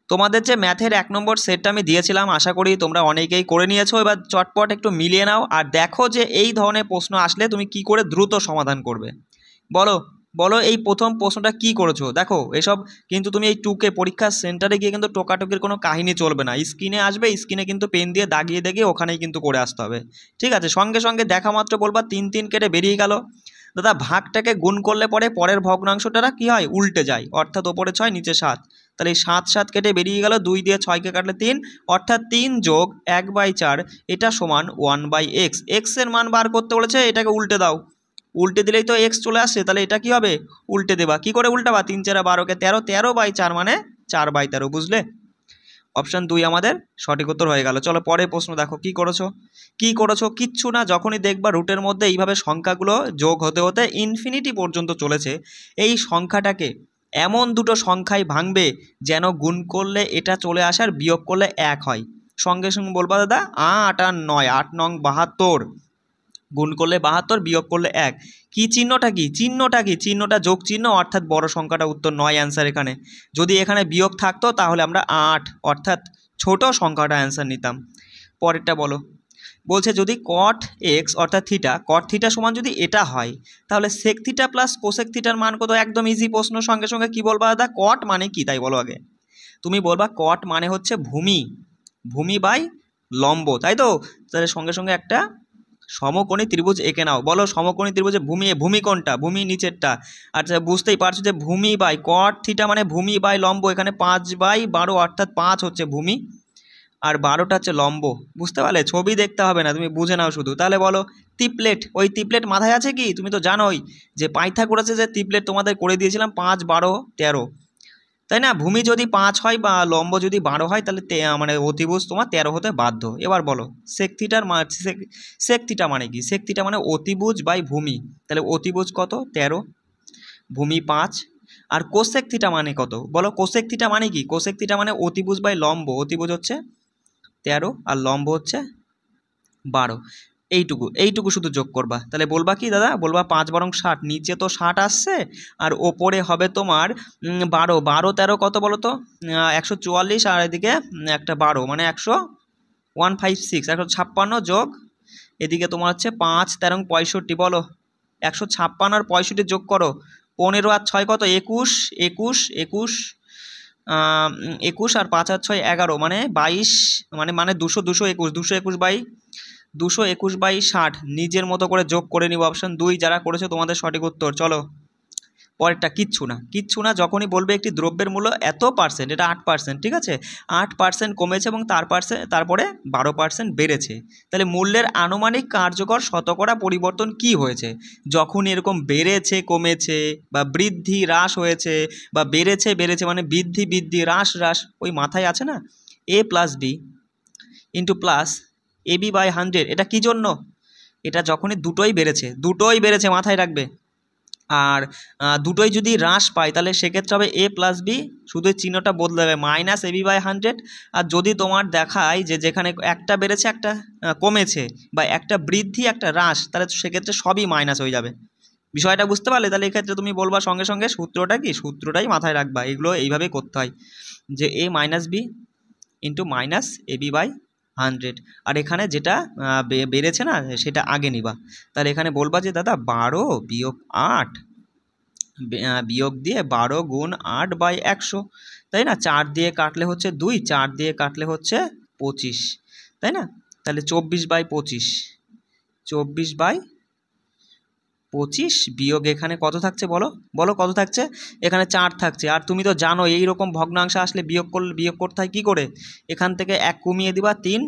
তোমাদের যে ম্যাথের 1 নম্বর সেটটা আমি দিয়েছিলাম, আশা করি তোমরা অনেকেই করে নিয়েছো। এবার চটপট একটু মিলিয়ে নাও আর দেখো যে এই ধরনের প্রশ্ন আসলে তুমি কি করে দ্রুত সমাধান করবে। বলো বলো এই প্রথম প্রশ্নটা কি করেছো। দেখো এসব কিন্তু তুমি এই টুকে পরীক্ষার সেন্টারে গিয়ে কিন্তু টোকাটুকির কোনো কাহিনী চলবে না। স্ক্রিনে আসবে, স্ক্রিনে কিন্তু পেন দিয়ে দাগিয়ে দাগিয়ে ওখানেই কিন্তু করে আসতে হবে, ঠিক আছে? সঙ্গে সঙ্গে দেখা মাত্র বলবা 3 3 কেটে বেরিয়ে গেল। দাদা ভাগটাকে গুণ করলে পরে পরের ভগ্নাংশটা কি হয়, উল্টে যায়, অর্থাৎ ওপরে 6 নিচে 7। তাহলে এই 7 7 কেটে বেরিয়ে গেল, 2 দিয়ে 6কে কাটলে 3, অর্থাৎ 3 যোগ 1/4 এটা সমান 1/x। এক্স এর মান বার করতে বলেছে, এটাকে উল্টে দাও, উল্টে দিলেই তো এক্স চলে আসছে। তাহলে এটা কি হবে, উল্টে দেবা। কি করে উল্টাবা, 3 4 12কে 13, 13/4 মানে 4/13, বুঝলে? অপশান 2 আমাদের সঠিক উত্তর হয়ে গেল। চলো পরের প্রশ্ন দেখো কি করেছো। কি করেছো, কিচ্ছু না। যখনই দেখবা রুটের মধ্যে এইভাবে সংখ্যাগুলো যোগ হতে হতে ইনফিনিটি পর্যন্ত চলেছে, এই সংখ্যাটাকে এমন দুটো সংখ্যায় ভাঙবে যেন গুণ করলে এটা চলে আসে আর বিয়োগ করলে 1 হয়। সঙ্গে সঙ্গে বলবা দাদা 8 আর 9, 8 9 72, গুণ করলে 72, বিয়োগ করলে 1। কি চিহ্নটা কি, চিহ্নটা কি, চিহ্নটা যোগ চিহ্ন, অর্থাৎ বড় সংখ্যাটা উত্তর 9 অ্যান্সার। এখানে যদি এখানে বিয়োগ থাকতো তাহলে আমরা 8 অর্থাৎ ছোট সংখ্যাটা অ্যান্সার নিতাম। পরেরটা বলো, বলছে যদি কট এক্স অর্থাৎ থিটা, কট থিটা সমান যদি এটা হয় তাহলে সেক থিটা প্লাস কোসেক থিটার মান কত। একদম ইজি প্রশ্ন। সঙ্গে সঙ্গে কি বলবা দাদা, কট মানে কি তাই বলো আগে। তুমি বলবা কট মানে হচ্ছে ভূমি, ভূমি বাই লম্ব, তাই তো? তাহলে সঙ্গে সঙ্গে একটা সমকোণী ত্রিভুজ এঁকে নাও। বলো সমকোণী ত্রিভুজে ভূমি, ভূমি কোনটা, ভূমি নিচেরটা। আচ্ছা বুঝতেই পারছো যে ভূমি বাই কট থিটা মানে ভূমি বাই লম্ব। এখানে 5/12 অর্থাৎ 5 হচ্ছে ভূমি আর 12টা হচ্ছে লম্ব। বুঝতে পারলে, ছবি দেখতে হবে না, তুমি বুঝে নাও শুধু। তাহলে বলো ত্রিপ্লেট, ওই ত্রিপ্লেট মাথায় আছে কি? তুমি তো জানোই যে পাইথাগোরাসে যে ত্রিপ্লেট তোমাদের করে দিয়েছিলাম 5 12 13, তাই না? ভূমি যদি 5 হয় বা লম্ব যদি 12 হয় তাহলে মানে অতিভুজ তোমার 13 হতে বাধ্য। এবার বলো সেক থিটার সেক থিটা মানে কি? সেক থিটা মানে অতিভুজ বাই ভূমি। তাহলে অতিভুজ কত, 13, ভূমি 5। আর কোসেক থিটা মানে কত বলো, কোসেক থিটা মানে কি? কোসেক থিটা মানে অতিভুজ বাই লম্ব। অতিভুজ হচ্ছে 13 আর লম্ব হচ্ছে 12। এইটুকু এইটুকু শুধু যোগ করবা। তাহলে বলবা কি দাদা, বলবা 5 বরং 60, নিচে তো 60 আসছে আর ওপরে হবে তোমার 12, 12 13 কত বলো তো, 144 আর এদিকে একটা 12 মানে 156, 156 যোগ এদিকে তোমার হচ্ছে 5 13 65। বলো 156 আর 65 যোগ করো, 15 আর 6 কত, 21, 21 21, 21 আর 5 আর 6 11 মানে 22, মানে 200, 221, 221/60 নিজের মতো করে যোগ করে নিব। অপশান 2 যারা করেছে তোমাদের সঠিক উত্তর। চলো পরেরটা, কিচ্ছু না, কিচ্ছু না। যখনই বলবে একটি দ্রব্যের মূল্য এত পার্সেন্ট, এটা 8%, ঠিক আছে? 8% কমেছে এবং তারপরে 12% বেড়েছে, তাহলে মূল্যের আনুমানিক কার্যকর শতকরা পরিবর্তন কি হয়েছে? যখন এরকম বেড়েছে কমেছে বা বৃদ্ধি হ্রাস হয়েছে বা বেড়েছে বেড়েছে মানে বৃদ্ধি বৃদ্ধি হ্রাস হ্রাস, ওই মাথায় আছে না, a plus B into plus AB/100। এটা কি জন্য? এটা যখনই দুটোই বেড়েছে মাথায় রাখবে। আর দুটোই যদি হ্রাস পায় তাহলে সেক্ষেত্রে হবে a প্লাস বি, শুধু চিহ্নটা বদলে যাবে মাইনাস AB/100। আর যদি তোমার দেখায় যে যেখানে একটা বেড়েছে একটা কমেছে বা একটা বৃদ্ধি একটা হ্রাস, তাহলে সেক্ষেত্রে সবই মাইনাস হয়ে যাবে। বিষয়টা বুঝতে পারলে? তাহলে এক্ষেত্রে তুমি বলবা সঙ্গে সঙ্গে সূত্রটা কি, সূত্রটাই মাথায় রাখবা। এগুলো এইভাবেই করতে হয় যে a minus B into minus AB/100। আর এখানে যেটা বেড়েছে না সেটা আগে নিবা। তাহলে এখানে বলবা যে দাদা 12 বিয়োগ 8 বিয়োগ দিয়ে 12 গুণ 8/100, তাই না? 4 দিয়ে কাটলে হচ্ছে 2, 4 দিয়ে কাটলে হচ্ছে 25, তাই না? তাহলে 24/25, 24/25 বিয়োগ এখানে কত থাকছে বলো, বলো কত থাকছে? এখানে 4 থাকছে। আর তুমি তো জানো এইরকম ভগ্নাংশ আসলে বিয়োগ করতে হয় কী করে, এখান থেকে 1 কমিয়ে দিবা 3,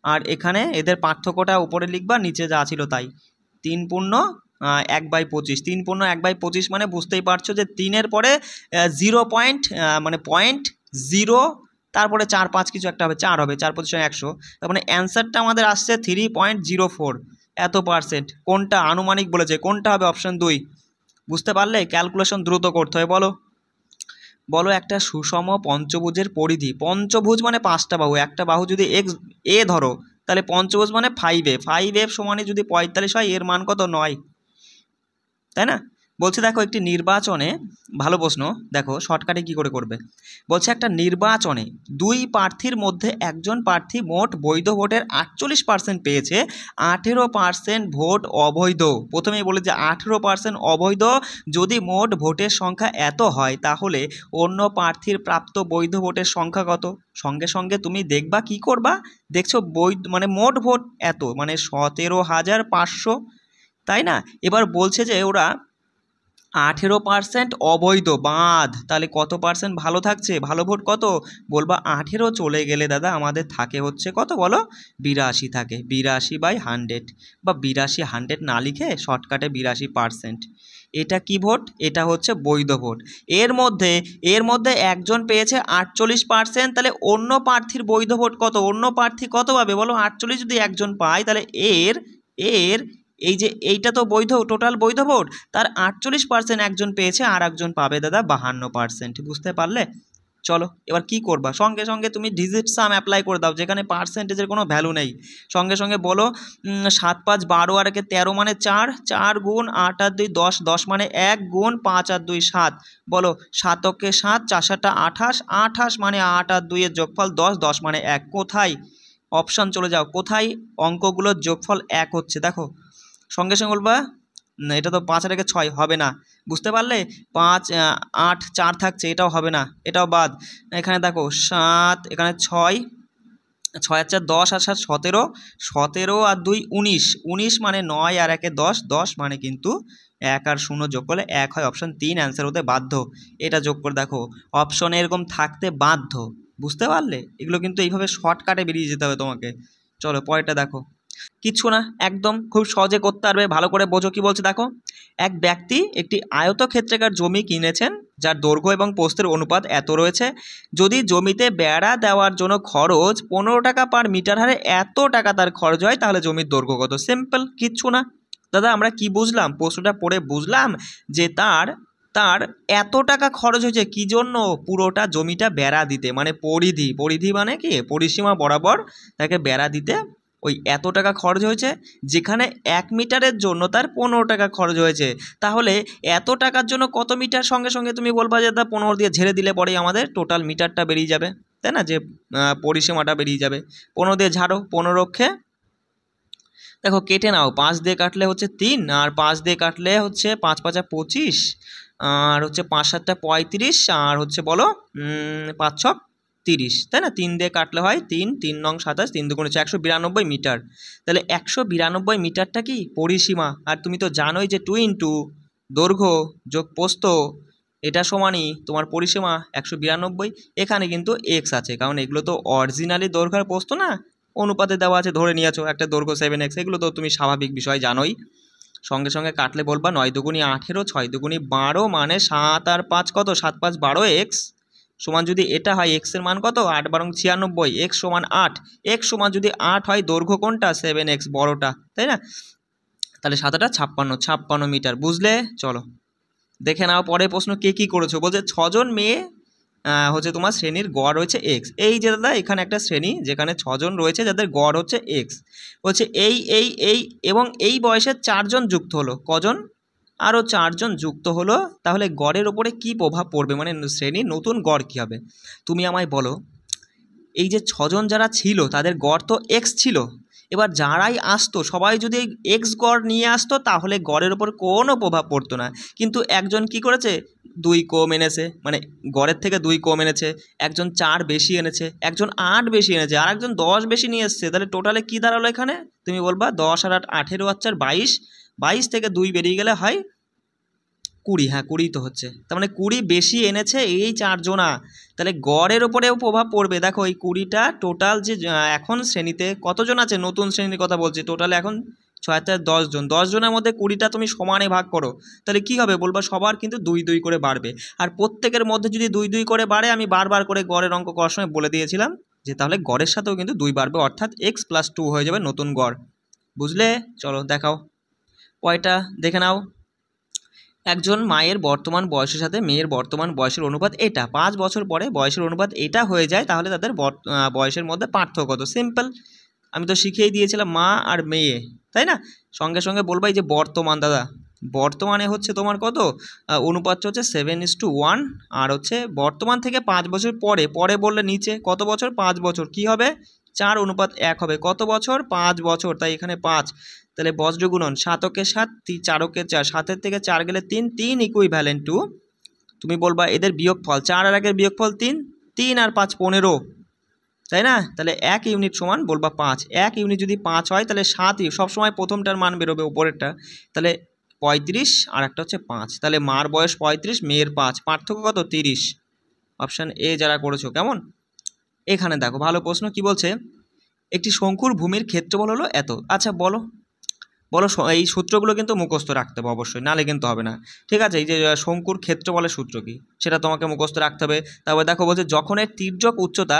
আর এখানে এদের পার্থক্যটা উপরে লিখবা, নিচে যা ছিল তাই। 3 পূর্ণ 1/25, 3 পূর্ণ 1/25 মানে বুঝতেই পারছো যে 3-এর পরে 0 পয়েন্ট মানে 0.0, তারপরে 4 5 কিছু একটা হবে, 4 হবে, 4 × 25 = 100। তার মানে অ্যান্সারটা আমাদের আসছে 3.04 এত পার্সেন্ট। কোনটা আনুমানিক বলেছে, কোনটা হবে? অপশান 2। বুঝতে পারলে? ক্যালকুলেশন দ্রুত করতে হয়। বলো বলো একটা সুষম পঞ্চভুজের পরিধি, পঞ্চভুজ মানে 5টা বাহু, একটা বাহু যদি এ ধরো তাহলে পঞ্চভুজ মানে 5f, 5f সমানে যদি 45 হয়, এর মান কত, 9, তাই না? বলছে দেখো একটি নির্বাচনে, ভালো প্রশ্ন, দেখো শর্টকাটে কি করে করবে। বলছে একটা নির্বাচনে দুই প্রার্থীর মধ্যে একজন প্রার্থী মোট বৈধ ভোটের 48% পেয়েছে, 18% ভোট অবৈধ। প্রথমেই বলে যে 18% অবৈধ। যদি মোট ভোটের সংখ্যা এত হয় তাহলে অন্য প্রার্থীর প্রাপ্ত বৈধ ভোটের সংখ্যা কত। সঙ্গে সঙ্গে তুমি দেখবা কি করবা, দেখছো বৈধ মানে মোট ভোট এত মানে 17,500, তাই না। এবার বলছে যে ওরা 18% অবৈধ বাদ, তাহলে কত পার্সেন্ট ভালো থাকছে, ভালো ভোট কত, বলবা 18 চলে গেলে দাদা আমাদের থাকে হচ্ছে কত বলো, 82 থাকে, 82/100 বা 82 100 না লিখে শর্টকাটে 82%। এটা কি ভোট, এটা হচ্ছে বৈধ ভোট। এর মধ্যে একজন পেয়েছে 48%, তাহলে অন্য প্রার্থীর বৈধ ভোট কত, অন্য প্রার্থী কত পাবে বলো, 48 যদি একজন পায় তাহলে এর এর এই যে এইটা তো বৈধ, টোটাল বৈধ ভোট, তার 48% একজন পেয়েছে আর একজন পাবে দাদা 52%। বুঝতে পারলে। চলো এবার কি করবা, সঙ্গে সঙ্গে তুমি ডিজিট সাম অ্যাপ্লাই করে দাও, যেখানে পার্সেন্টেজের কোনো ভ্যালু নেই। সঙ্গে সঙ্গে বলো 7 5 12 আর 13 মানে 4, 4 গুণ 8 আর 2 10, 10 মানে 1 গুণ 5 আর 2 7, বলো 7 × 7 4 7 28, 28 মানে 8 আর 2 এর যোগফল 10, 10 মানে 1। কোথায় অপশান চলে যাও, কোথায় অঙ্কগুলোর যোগফল 1 হচ্ছে দেখো। সঙ্গে সঙ্গে বলবা না এটা তো 5 আর 6 হবে না। বুঝতে পারলে, 5 8 4 থাকছে, এটাও হবে না, এটাও বাদ। এখানে দেখো 7, এখানে 6, 6 আর 4 10 আর 7 17, 17 আর 2 19, 19 মানে 9 আর 1 10, 10 মানে কিন্তু 1 আর 0 যোগ করলে 1 হয়, অপশন 3 অ্যান্সার হতে বাধ্য। এটা যোগ করে দেখো, অপশনে এরকম থাকতে বাধ্য। বুঝতে পারলে, এগুলো কিন্তু এইভাবে শর্টকাটে বেরিয়ে যেতে হবে তোমাকে। চলো পরেরটা দেখো। কিচ্ছু না, একদম খুব সহজে করতে পারবে, ভালো করে বোঝো কি বলছে দেখো। এক ব্যক্তি একটি আয়তক্ষেত্রাকার জমি কিনেছেন যার দৈর্ঘ্য এবং প্রস্থের অনুপাত এত রয়েছে। যদি জমিতে বেড়া দেওয়ার জন্য খরচ 15 টাকা পার মিটার হারে এত টাকা তার খরচ হয়, তাহলে জমির দৈর্ঘ্য কত। সিম্পল, কিচ্ছু না দাদা। আমরা কি বুঝলাম, প্রশ্নটা পড়ে বুঝলাম যে তার তার এত টাকা খরচ হয়েছে কি জন্য, পুরোটা জমিটা বেড়া দিতে, মানে পরিধি, পরিধি মানে কি পরিসীমা বরাবর তাকে বেড়া দিতে ওই এত টাকা খরচ হয়েছে। যেখানে 1 মিটারের জন্য তার 15 টাকা খরচ হয়েছে, তাহলে এত টাকার জন্য কত মিটার, সঙ্গে সঙ্গে তুমি বলবা যে দাদা 15 দিয়ে ঝেড়ে দিলে পরেই আমাদের টোটাল মিটারটা বেরিয়ে যাবে, তাই না, যে পরিসীমাটা বেরিয়ে যাবে। 15 দিয়ে ঝাড়ো, 15 রক্ষে দেখো কেটে নাও, 5 দিয়ে কাটলে হচ্ছে 3, আর 5 দিয়ে কাটলে হচ্ছে 5 5 25, আর হচ্ছে 5 7 35, আর হচ্ছে বলো 5 6 30, তাই না। 3 দিয়ে কাটলে হয় 3, 3 9 27, 3 2 192 মিটার। তাহলে 192 মিটারটা কি পরিসীমা। আর তুমি তো জানোই যে 2 × দৈর্ঘ্য যোগ প্রস্থ এটা সমানই তোমার পরিসীমা 192। এখানে কিন্তু এক্স আছে, কারণ এগুলো তো অরিজিনালি দৈর্ঘ্য আর প্রস্থ না, অনুপাতে দেওয়া আছে, ধরে নিয়েছো একটা দৈর্ঘ্য 7x, এগুলো তো তুমি স্বাভাবিক বিষয় জানোই। সঙ্গে সঙ্গে কাটলে বলবা 9 দুগুণি 18, 6 দুগুণি 12, মানে 7 আর 5 কত, 7 5 12 এক্স সমান, যদি এটা হয় এক্স এর মান কত, 8 12 96, এক্স সমান 8, এক্স সমান যদি 8 হয়, দৈর্ঘ্য কোনটা 7x বড়টা, তাই না। তাহলে 7 8 56, 56 মিটার। বুঝলে। চলো দেখে নাও পরের প্রশ্ন কে কী করেছো। বলছে 6 জন মেয়ে হচ্ছে তোমার শ্রেণীর গড় রয়েছে এক্স। এই যে দাদা এখানে একটা শ্রেণী যেখানে 6 জন রয়েছে যাদের গড় হচ্ছে এক্স, হচ্ছে এই এবং এই বয়সের 4 জন যুক্ত হলো, কজন, আরও 4 জন যুক্ত হলো, তাহলে গড়ের ওপরে কি প্রভাব পড়বে, মানে শ্রেণীর নতুন গড় কী হবে। তুমি আমায় বলো, এই যে 6 জন যারা ছিল তাদের গড় তো এক্স ছিল, এবার যারাই আসতো সবাই যদি এক্স গড় নিয়ে আসতো তাহলে গড়ের ওপর কোনো প্রভাব পড়তো না। কিন্তু একজন কি করেছে, 2 কম এনেছে, মানে গড়ের থেকে 2 কম এনেছে, একজন 4 বেশি এনেছে, একজন 8 বেশি এনেছে, আর একজন 10 বেশি নিয়ে এসছে, তাহলে টোটালে কী দাঁড়ালো এখানে, তুমি বলবা 10 আর 8 18 আর 4 22, 22 থেকে 2 বেরিয়ে গেলে হয় 20। হ্যাঁ 20 তো হচ্ছে, তার মানে 20 বেশি এনেছে এই 4 জনা, তাহলে গড়ের ওপরেও প্রভাব পড়বে। দেখো এই 20টা টোটাল যে এখন শ্রেণীতে কতজন আছে, নতুন শ্রেণীর কথা বলছি, টোটালে এখন 6 4 10 জন, 10 জনের মধ্যে 20টা তুমি সমানে ভাগ করো, তাহলে কি হবে বলবা, সবার কিন্তু 2 2 করে বাড়বে। আর প্রত্যেকের মধ্যে যদি 2 2 করে বাড়ে, আমি বারবার করে গড়ের অঙ্ক করার সময় বলে দিয়েছিলাম যে তাহলে গড়ের সাথেও কিন্তু 2 বাড়বে, অর্থাৎ x + 2 হয়ে যাবে নতুন গড়। বুঝলে। চলো দেখাও কয়টা দেখে নাও। একজন মায়ের বর্তমান বয়সের সাথে মেয়ের বর্তমান বয়সের অনুপাত এটা, 5 বছর পরে বয়সের অনুপাত এটা হয়ে যায়, তাহলে তাদের বয়সের মধ্যে পার্থক্য কত। সিম্পল, আমি তো শিখিয়েই দিয়েছিলাম মা আর মেয়ে, তাই না। সঙ্গে সঙ্গে বলবাই যে বর্তমান, দাদা বর্তমানে হচ্ছে তোমার কত অনুপাতটা হচ্ছে 7:1, আর হচ্ছে বর্তমান থেকে 5 বছর পরে, পরে বললে নিচে কত বছর, 5 বছর, কি হবে 4:1 হবে, কত বছর 5 বছর, তাই এখানে 5। তাহলে বজ্র গুণন 7 × 7 4 × 4, 7 থেকে 4 গেলে 3, 3 ইকুইভ্যালেন্ট টু, তুমি বলবা এদের বিয়োগফল, 4 আর 1 এর বিয়োগফল 3, 3 আর 5 15, তাই না? তাহলে 1 ইউনিট সমান বলবা 5, 1 ইউনিট যদি 5 হয় তাহলে 7 সবসময় প্রথমটার মান বেরোবে উপরেরটা, তাহলে 35 আর একটা হচ্ছে 5, তাহলে মার বয়স 35, মেয়ের 5, পার্থক্য কত 30। অপশান এ যারা করেছো কেমন। এখানে দেখো ভালো প্রশ্ন, কি বলছে, একটি শঙ্কুর ভূমির ক্ষেত্রফল হলো এত। আচ্ছা বলো বলো, এই সূত্রগুলো কিন্তু মুখস্থ রাখতে হবে অবশ্যই, নালে কিন্তু হবে না, ঠিক আছে? এই যে শঙ্কুর ক্ষেত্রফলের সূত্র কি সেটা তোমাকে মুখস্থ রাখতে হবে। তারপরে দেখো বলছে যখন এর তির্যক উচ্চতা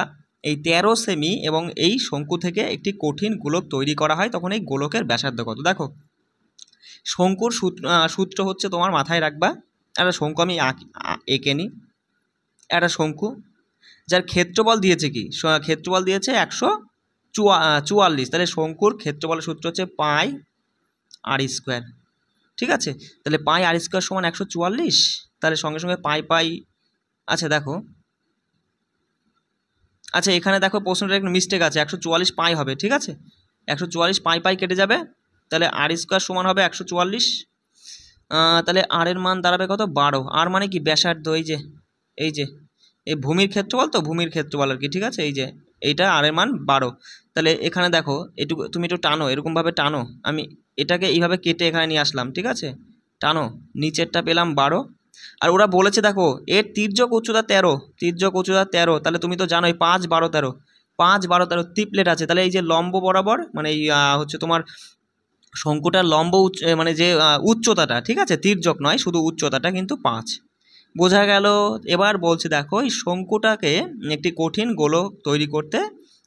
এই 13 সেমি এবং এই শঙ্কু থেকে একটি কঠিন গোলক তৈরি করা হয় তখন এই গোলকের ব্যাসার্ধ কত। দেখো শঙ্কুর সূত্র হচ্ছে তোমার মাথায় রাখবা, একটা শঙ্কু আমি এঁকে নিই, একটা শঙ্কু যার ক্ষেত্রফল দিয়েছে কি, ক্ষেত্রফল দিয়েছে 144, তাহলে শঙ্কুর ক্ষেত্রফলের সূত্র হচ্ছে পাই আর স্কোয়ার, ঠিক আছে? তাহলে পাই আর স্কোয়ার সমান 144, তাহলে সঙ্গে সঙ্গে পাই পাই, আচ্ছা দেখো, আচ্ছা এখানে দেখো প্রশ্নটা একটু মিস্টেক আছে, 144 পাই হবে, ঠিক আছে? 144 পাই পাই কেটে যাবে, তাহলে আর স্কোয়ার সমান হবে 144, তাহলে আর এর মান দাঁড়াবে কত 12, আর মানে কি ব্যাসার্ধ, এই যে এই ভূমির ক্ষেত্রফল, তো ভূমির ক্ষেত্রফল আর কি, ঠিক আছে? এই যে এইটা আর এর মান 12, তাহলে এখানে দেখো একটু তুমি একটু টানো, এরকমভাবে টানো, আমি এটাকে এইভাবে কেটে এখানে নিয়ে আসলাম, ঠিক আছে? টানো, নিচেরটা পেলাম 12, আর ওরা বলেছে দেখো এর তির্যক উচ্চতা 13, তির্যক উচ্চতা 13, তাহলে তুমি তো জানোই 5 12 13, 5 12 13 ট্রিপলেট আছে, তাহলে এই যে লম্ব বরাবর মানে এই হচ্ছে তোমার শঙ্কুটার লম্ব মানে যে উচ্চতাটা, ঠিক আছে, তির্যক নয় শুধু উচ্চতাটা কিন্তু 5, বোঝা গেল। এবার বলছে দেখো এই শঙ্কুটাকে একটি কঠিন গোলক তৈরি করতে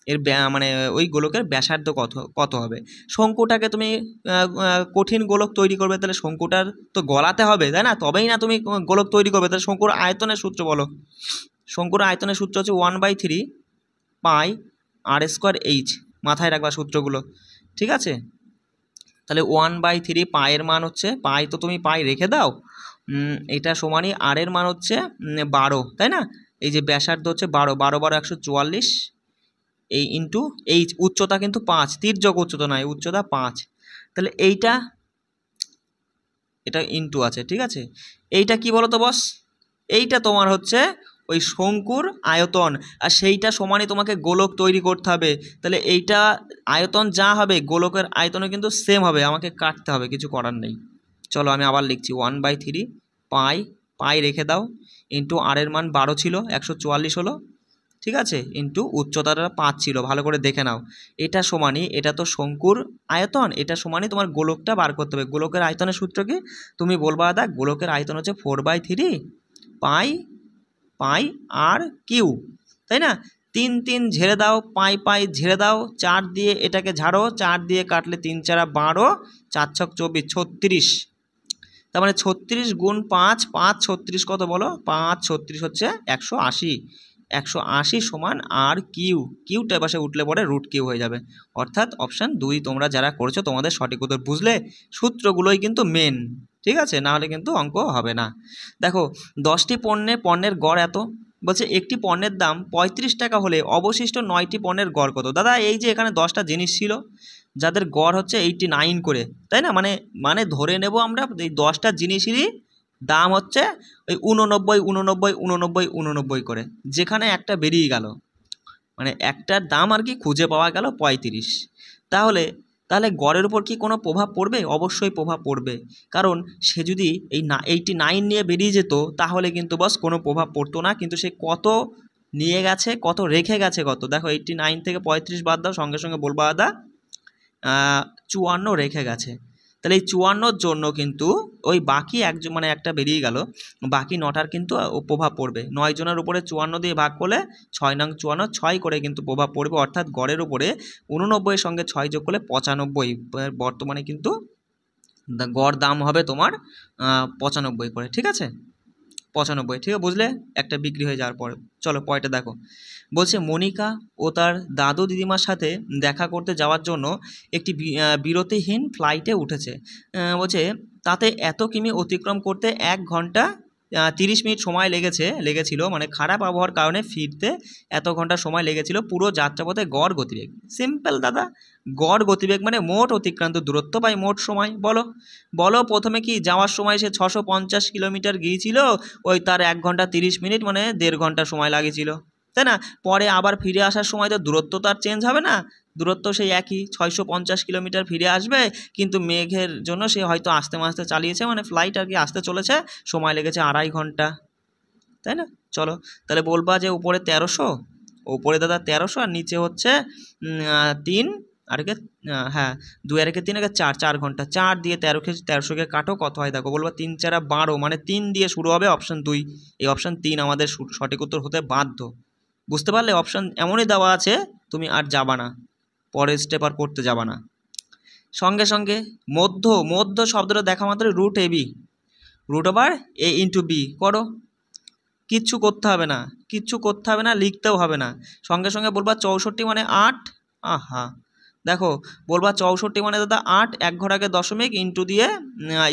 এর মানে ওই গোলকের ব্যাসার্ধ কত কত হবে। শঙ্কুটাকে তুমি কঠিন গোলক তৈরি করবে, তাহলে শঙ্কুটার তো গলাতে হবে, তাই না? তবেই না তুমি গোলক তৈরি করবে। তাহলে শঙ্কুর আয়তনের সূত্র বলো। শঙ্কুর আয়তনের সূত্র হচ্ছে 1/3 পাই আর স্কোয়ার এইচ, মাথায় রাখবা সূত্রগুলো, ঠিক আছে? তাহলে 1/3 পায়ের মান হচ্ছে, পাই তো তুমি পাই রেখে দাও, এটা সমানই আর এর মান হচ্ছে 12, তাই না? এই যে ব্যাসার্ধ হচ্ছে 12, 12 12 144, এই ইন্টু এই উচ্চতা কিন্তু 5, তির্যক উচ্চতা নয়, উচ্চতা 5, তাহলে এটা ইন্টু আছে, ঠিক আছে? এইটা কি বলো তো বস, এইটা তোমার হচ্ছে ওই শঙ্কুর আয়তন, আর সেইটা সমানই তোমাকে গোলক তৈরি করতে হবে, তাহলে এইটা আয়তন যা হবে গোলকের আয়তনও কিন্তু সেম হবে, আমাকে কাটতে হবে, কিছু করার নেই। চলো আমি আবার লিখছি 1/3 পাই রেখে দাও ইন্টু আর এর মান 12 ছিল 144 হলো, ঠিক আছে, ইন্টু উচ্চতাটা 5 ছিল, ভালো করে দেখে নাও, এটা সমানই, এটা তো শঙ্কুর আয়তন, এটা সমানই তোমার গোলকটা বার করতে হবে। গোলকের আয়তনের সূত্র কি তুমি বলবা, দাদা গোলকের আয়তন হচ্ছে 4/3 পাই আর কিউ, তাই না? 3 3 ঝেড়ে দাও, পাই ঝেড়ে দাও, 4 দিয়ে এটাকে ঝাড়ো, 4 দিয়ে কাটলে 3 4 12, 4 6 24 36, তার মানে 36 গুণ 5, 5 36 কত বলো, 5 36 হচ্ছে 180, 180 সমান আর কিউটা পাশে উঠলে পরে রুট কিউ হয়ে যাবে, অর্থাৎ অপশান 2 তোমরা যারা করেছো তোমাদের সঠিক উত্তর। বুঝলে সূত্রগুলোই কিন্তু মেন, ঠিক আছে, নাহলে কিন্তু অঙ্ক হবে না। দেখো 10টি পণ্যের গড় এত, বলছে একটি পণ্যের দাম 35 টাকা হলে অবশিষ্ট 9টি পণ্যের গড় কত। দাদা এই যে এখানে 10টা জিনিস ছিল যাদের গড় হচ্ছে 89 করে, তাই না? মানে ধরে নেব আমরা এই 10টা জিনিসেরই দাম হচ্ছে ওই 89 89 89 89 করে, যেখানে একটা বেরিয়ে গেল, মানে একটার দাম আর কি খুঁজে পাওয়া গেল 35, তাহলে গড়ের উপর কি কোনো প্রভাব পড়বে? অবশ্যই প্রভাব পড়বে, কারণ সে যদি এই 89 নিয়ে বেরিয়ে যেত তাহলে কিন্তু বস কোনো প্রভাব পড়তো না, কিন্তু সে কত নিয়ে গেছে, কত রেখে গেছে, কত দেখো 89 থেকে 35 বাদ দাও, সঙ্গে সঙ্গে বলবা দাদা 54 রেখে গেছে, তাহলে এই 54 জন্য কিন্তু ওই বাকি একজন মানে একটা বেরিয়ে গেল, বাকি 9টার কিন্তু প্রভাব পড়বে। 9 জনের উপরে 54 দিয়ে ভাগ করলে 6 নং 54 6 করে কিন্তু প্রভাব পড়বে, অর্থাৎ গড়ের উপরে 89 সঙ্গে 6 যোগ করলে 95, বর্তমানে কিন্তু গড় দাম হবে তোমার 95 করে, ঠিক আছে, 95, ঠিক আছে, বুঝলে? একটা বিক্রি হয়ে যাওয়ার পর। চলো পরেরটা দেখো, বলছে মনিকা ও তার দাদু দিদিমার সাথে দেখা করতে যাওয়ার জন্য একটি বিরতিহীন ফ্লাইটে উঠেছে, বলছে তাতে এত কিমি অতিক্রম করতে 1 ঘন্টা 30 মিনিট সময় লেগেছিল, মানে খারাপ আবহাওয়ার কারণে ফিরতে এত ঘন্টা সময় লেগেছিল পুরো যাত্রাপথে গড় গতিবেগ। সিম্পল দাদা, গড় গতিবেগ মানে মোট অতিক্রান্ত দূরত্ব বাই মোট সময়। বলো বলো প্রথমে কি যাওয়ার সময় সে 650 কিলোমিটার গিয়েছিল, ওই তার 1 ঘন্টা 30 মিনিট মানে 1.5 ঘন্টা সময় লাগিয়েছিল, তাই না? পরে আবার ফিরে আসার সময় তো দূরত্ব তো আর চেঞ্জ হবে না, দূরত্ব সেই একই 650 কিলোমিটার ফিরে আসবে, কিন্তু মেঘের জন্য সে হয়তো আস্তে আস্তে চালিয়েছে, মানে ফ্লাইট আর কি আসতে চলেছে, সময় লেগেছে 2.5 ঘন্টা, তাই না? চলো তাহলে বলবা যে উপরে 1300, উপরে দাদা 1300 আর নিচে হচ্ছে 3 আর কে, হ্যাঁ 2 আর কে 3 আর 4 ঘন্টা। 4 দিয়ে 1300কে কাটো, কত হয় দেখো, বলবা 3 4 12, মানে 3 দিয়ে শুরু হবে অপশন 2। এই অপশন 3 আমাদের সঠিক উত্তর হতে বাধ্য। বুঝতে পারলে? অপশন এমনই দেওয়া আছে, তুমি আর যাবা না, পরের স্টেপ আর করতে যাবা না। সঙ্গে সঙ্গে মধ্য শব্দটা দেখা মাত্র root AB, root over a into B করো, কিচ্ছু করতে হবে না, লিখতেও হবে না। সঙ্গে সঙ্গে বলবা 64 মানে 8, আহা দেখো বলবা 64 মানে দাদা 8, 1 ঘর আগে দশমিক ইন্টু দিয়ে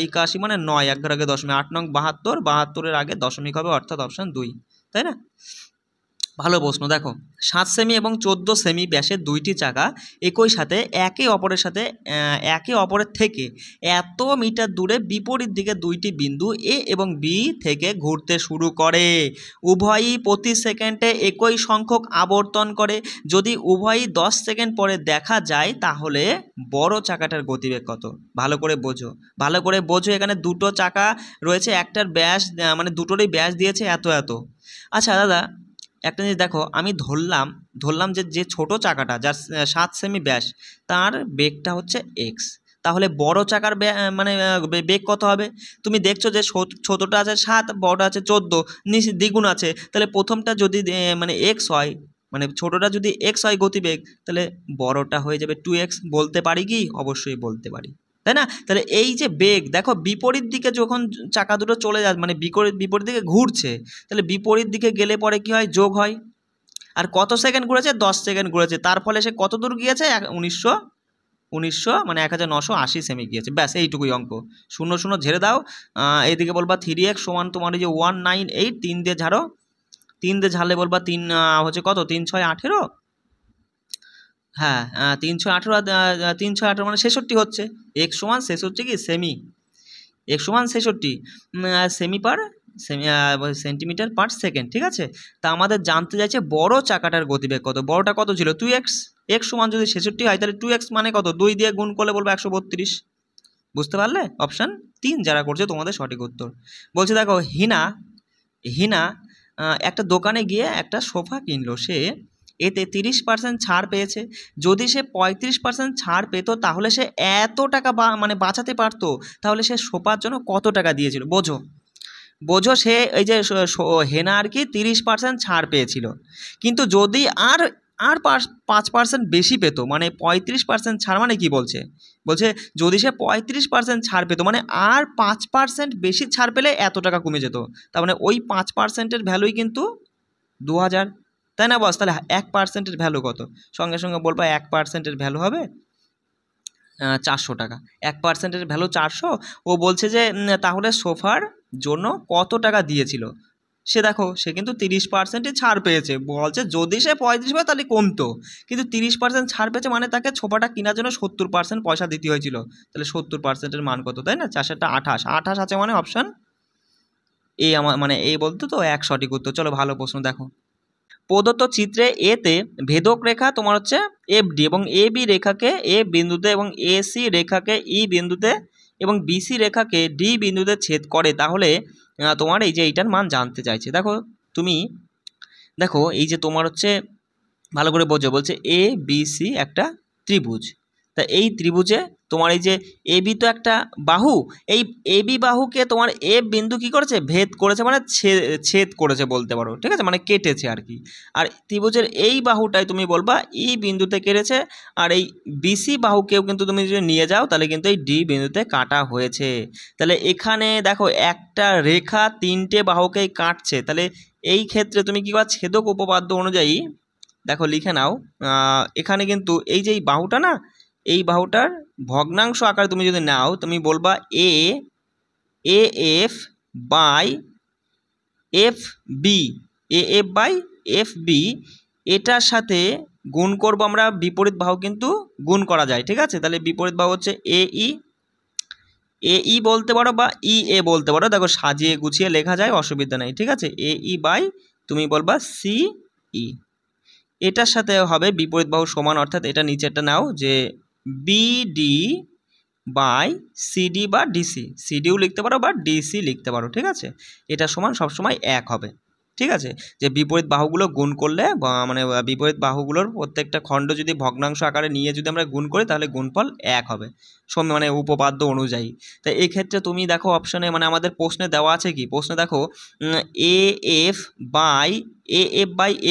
81 মানে 9, 1 ঘর আগে দশমিক, 8 নং 72, 72-এর আগে দশমিক হবে, অর্থাৎ অপশন 2, তাই না? ভালো প্রশ্ন। দেখো 7 সেমি এবং 14 সেমি ব্যাসের দুইটি চাকা একই সাথে একে অপরের থেকে এত মিটার দূরে বিপরীত দিকে দুইটি বিন্দু এ এবং বি থেকে ঘুরতে শুরু করে। উভয়ই প্রতি সেকেন্ডে একই সংখ্যক আবর্তন করে। যদি উভয়ই 10 সেকেন্ড পরে দেখা যায় তাহলে বড় চাকাটার গতিবেগ কত? ভালো করে বোঝো, এখানে দুটো চাকা রয়েছে, একটার ব্যাস মানে দুটোরই ব্যাস দিয়েছে এত। আচ্ছা দাদা একটা জিনিস দেখো, আমি ধরলাম যে ছোট চাকাটা যার 7 সেমি ব্যাস তার বেগটা হচ্ছে এক্স, তাহলে বড় চাকার মানে বেগ কত হবে? তুমি দেখছো যে ছোটটা আছে 7, বড়টা আছে 14, নিচে দ্বিগুণ আছে, তাহলে প্রথমটা যদি মানে এক্স হয়, মানে ছোটটা যদি এক্স হয় গতিবেগ, তাহলে বড়টা হয়ে যাবে 2x। বলতে পারি কি? অবশ্যই বলতে পারি, তাই না? তাহলে এই যে বেগ দেখো, বিপরীত দিকে যখন চাকা দুটো চলে যায় মানে বিপরীত দিকে ঘুরছে, তাহলে বিপরীত দিকে গেলে পরে কি হয়? যোগ হয়। আর কত সেকেন্ড ঘুরেছে? 10 সেকেন্ড ঘুরেছে, তার ফলে সে কত দূর গিয়েছে? 1900 মানে 1980 সেমি গিয়েছে। ব্যাস এইটুকুই অঙ্ক। 0 0 ঝেড়ে দাও, এইদিকে বলবা 3x সমান তোমার ওই যে 198, 3 দিয়ে ঝাড়ো, 3 দিয়ে ঝাড়লে বলবা 3 হচ্ছে কত? 3 6 18, হ্যাঁ 318 মানে 66 হচ্ছে। x সমান 66 কি সেমি, x সমান 66 সেন্টিমিটার পার সেকেন্ড, ঠিক আছে? তা আমাদের জানতে চাইছে বড় চাকাটার গতিবেগ কত। বড়টা কত ছিল? 2x, x সমান যদি 66 হয় তাহলে 2x মানে কত? 2 দিয়ে গুণ করলে বলবো 132। বুঝতে পারলে? অপশান 3 যারা করছে তোমাদের সঠিক উত্তর। বলছে দেখো হিনা একটা দোকানে গিয়ে একটা সোফা কিনলো, সে এতে 30% ছাড় পেয়েছে। যদি সে 35% ছাড় পেত তাহলে সে এত টাকা মানে বাঁচাতে পারতো, তাহলে সে সোফার জন্য কত টাকা দিয়েছিল? বোঝো সে এই যে হেনা আর কি 30% ছাড় পেয়েছিল, কিন্তু যদি আর 5% বেশি পেতো, মানে 35% ছাড়, মানে কি বলছে যদি সে 35% ছাড় পেতো মানে আর 5% বেশি ছাড় পেলে এত টাকা কমে যেত, তার মানে ওই 5%-এর ভ্যালুই কিন্তু 2000, তাই না বস? তাহলে 1%-এর ভ্যালু কত? সঙ্গে সঙ্গে বলবা 1%-এর ভ্যালু হবে 400 টাকা। 1%-এর ভ্যালু 400। ও বলছে যে তাহলে সোফার জন্য কত টাকা দিয়েছিল? সে দেখো সে কিন্তু 30%-ই ছাড় পেয়েছে, বলছে যদি সে 35 পায় তাহলে কমতো, কিন্তু 30% ছাড় পেয়েছে মানে তাকে সোফাটা কেনার জন্য 70% পয়সা দিতে হয়েছিল, তাহলে 70%-এর মান কত? তাই না? 400টা 28 আছে, মানে অপশান এই আমার মানে এই বলতো তো 1 সঠিক উত্তর। চলো ভালো প্রশ্ন দেখো। প্রদত্ত চিত্রে এতে ভেদক রেখা তোমার হচ্ছে এফডি এবং এ বি রেখাকে এ বিন্দুতে এবং এসি রেখাকে ই বিন্দুতে এবং বিসি রেখাকে ডি বিন্দুতে ছেদ করে, তাহলে তোমার এই যে এইটার মান জানতে চাইছে। দেখো এই যে তোমার হচ্ছে ভালো করে বোঝো, বলছে এ বি সি একটা ত্রিভুজ, তা এই ত্রিভুজে তোমার এই যে এ বি তো একটা বাহু, এই এ বি বাহুকে তোমার এ বিন্দু কি করেছে? ভেদ করেছে, মানে ছেদ করেছে বলতে পারো, ঠিক আছে? মানে কেটেছে আর কি। আর ত্রিভুজের এই বাহুটাই তুমি বলবা ই বিন্দুতে কেটেছে, আর এই বিসি বাহুকেও কিন্তু তুমি যদি নিয়ে যাও তাহলে কিন্তু এই ডি বিন্দুতে কাটা হয়েছে। তাহলে এখানে দেখো একটা রেখা 3টে বাহুকেই কাটছে, তাহলে এই ক্ষেত্রে তুমি কি করবা? ছেদক উপপাদ্য অনুযায়ী দেখো লিখে নাও, এখানে কিন্তু এই যে এই বাহুটা না, এই বাহুটার ভগ্নাংশ আকারে তুমি যদি নাও, তুমি বলবা A A F by F B, A F by F B, এটার সাথে গুণ করব আমরা, বিপরীত বাহু কিন্তু গুণ করা যায়, ঠিক আছে। তাহলে বিপরীত বাহু হচ্ছে এ ই বলতে পারো বা ই এ বলতে পারো, দেখো সাজিয়ে গুছিয়ে লেখা যায়, অসুবিধা নেই, ঠিক আছে। এ ই বাই তুমি বলবা সি ই, এটার সাথে হবে বিপরীত বাহু সমান, অর্থাৎ এটা নিচেরটা নাও যে বিডি বাই সিডি বা ডিসি, সিডিও লিখতে পারো বা ডিসি লিখতে পারো, ঠিক আছে। এটা সমান সবসময় এক হবে, ঠিক আছে। যে বিপরীত বাহুগুলো গুণ করলে মানে বিপরীত বাহুগুলোর প্রত্যেকটা খণ্ড যদি ভগ্নাংশ আকারে নিয়ে যদি আমরা গুণ করি তাহলে গুণফল এক হবে, মানে উপপাদ্য অনুযায়ী। তাই এই ক্ষেত্রে তুমি দেখো অপশনে, মানে আমাদের প্রশ্নে দেওয়া আছে কি, প্রশ্নে দেখো A F by